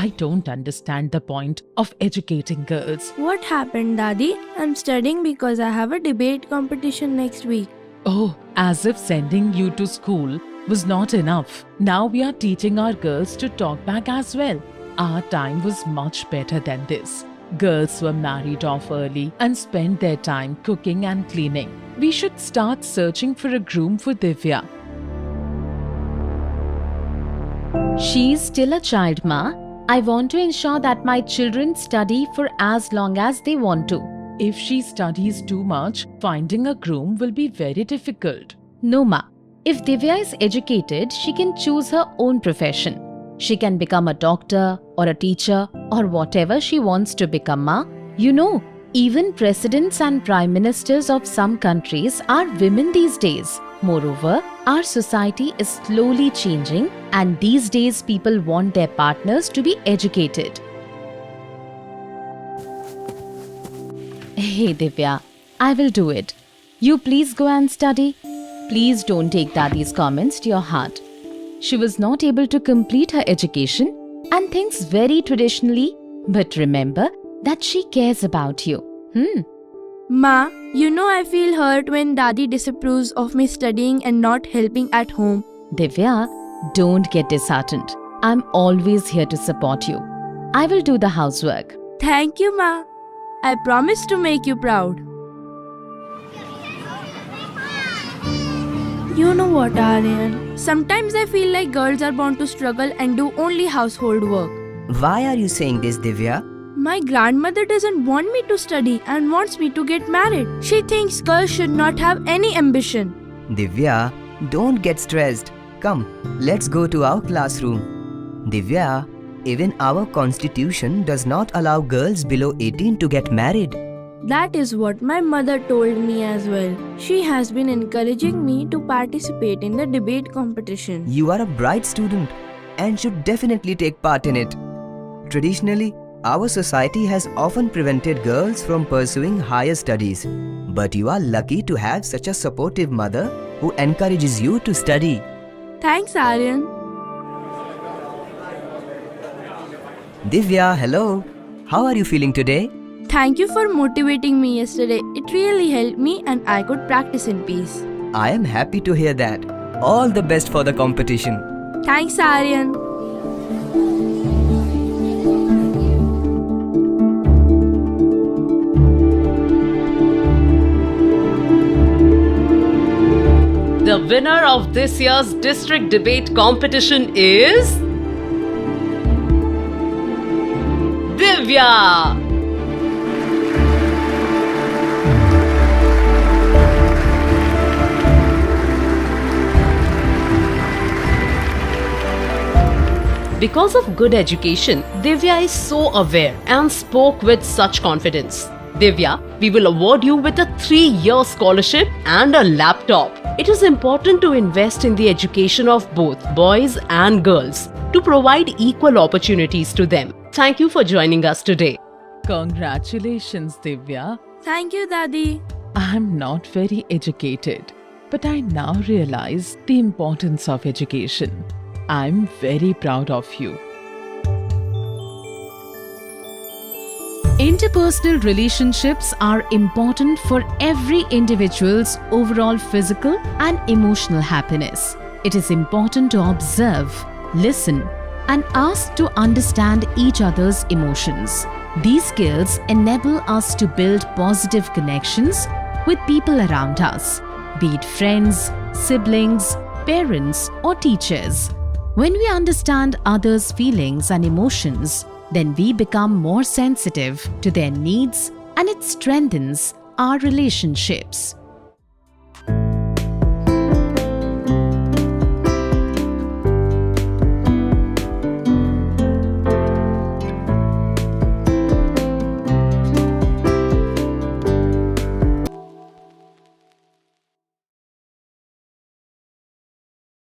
I don't understand the point of educating girls. What happened, Dadi? I'm studying because I have a debate competition next week. Oh, as if sending you to school was not enough. Now we are teaching our girls to talk back as well. Our time was much better than this. Girls were married off early and spent their time cooking and cleaning. We should start searching for a groom for Divya. She's still a child, Ma. I want to ensure that my children study for as long as they want to. If she studies too much, finding a groom will be very difficult. No, Ma. If Divya is educated, she can choose her own profession. She can become a doctor or a teacher or whatever she wants to become, Ma. You know, even presidents and prime ministers of some countries are women these days. Moreover, our society is slowly changing, and these days people want their partners to be educated. Hey Divya, I will do it. You please go and study. Please don't take Dadi's comments to your heart. She was not able to complete her education and thinks very traditionally, but remember that she cares about you. Ma, you know I feel hurt when Dadi disapproves of me studying and not helping at home. Divya, don't get disheartened. I'm always here to support you. I will do the housework. Thank you, Ma. I promise to make you proud. You know what, Aryan? Sometimes I feel like girls are born to struggle and do only household work. Why are you saying this, Divya? My grandmother doesn't want me to study and wants me to get married. She thinks girls should not have any ambition. Divya, don't get stressed. Come, let's go to our classroom. Divya, even our constitution does not allow girls below 18 to get married. That is what my mother told me as well. She has been encouraging me to participate in the debate competition. You are a bright student and should definitely take part in it. Traditionally, our society has often prevented girls from pursuing higher studies. But you are lucky to have such a supportive mother who encourages you to study. Thanks, Aryan. Divya, hello. How are you feeling today? Thank you for motivating me yesterday. It really helped me and I could practice in peace. I am happy to hear that. All the best for the competition. Thanks, Aryan. The winner of this year's district debate competition is Divya. Because of good education, Divya is so aware and spoke with such confidence. Divya, we will award you with a 3-year scholarship and a laptop. It is important to invest in the education of both boys and girls to provide equal opportunities to them. Thank you for joining us today. Congratulations, Divya. Thank you, Dadi. I'm not very educated, but I now realize the importance of education. I'm very proud of you. Interpersonal relationships are important for every individual's overall physical and emotional happiness. It is important to observe, listen, and ask to understand each other's emotions. These skills enable us to build positive connections with people around us, be it friends, siblings, parents, or teachers. When we understand others' feelings and emotions, then we become more sensitive to their needs and it strengthens our relationships.